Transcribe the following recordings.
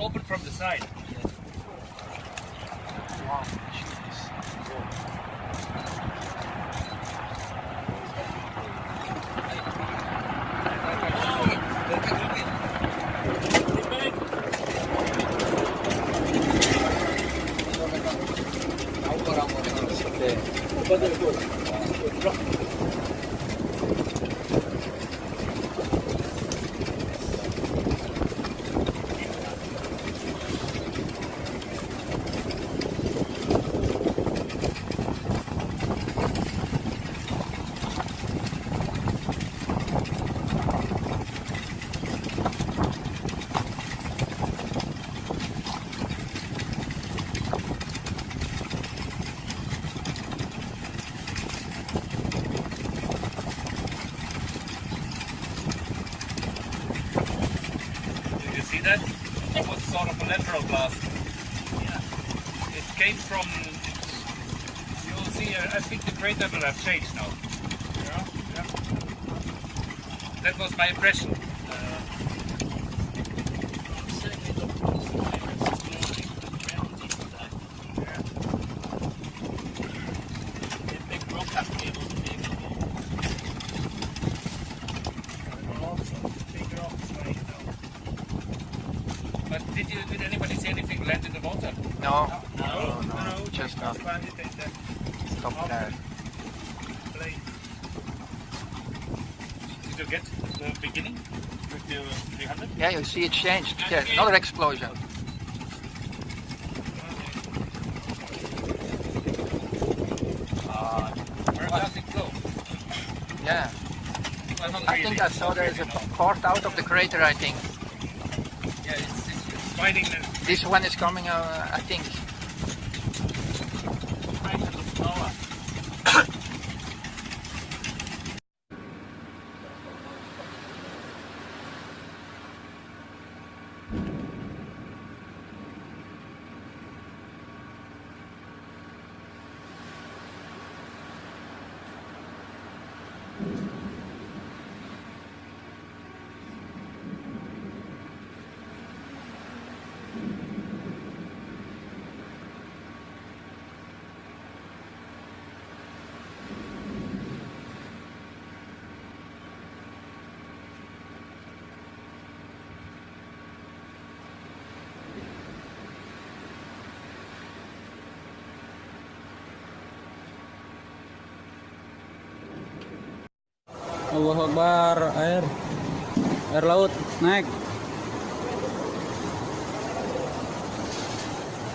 open from the side. Wow, jeez. Do you see that? It was sort of a lateral blast. Yeah. It came from. You'll see. I think the crater will have changed now. Yeah. Yeah. That was my impression. But did anybody see anything land in the water? No, No. just not. Find it in the Stop there. plane. Did you get the beginning with the 300? Yeah, you see it changed. There, another explosion. Where does it go? Yeah, Well, not I really. think I saw there is a part out of the crater, I think. Yeah, it's finding the This one is coming, I think. fragment of power. Allahu Akbar, air laut naik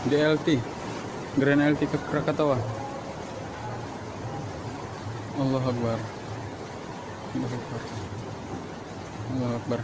DLT Grand LT ke Krakatau. Allahu Akbar, Allahu Akbar, Allahu Akbar.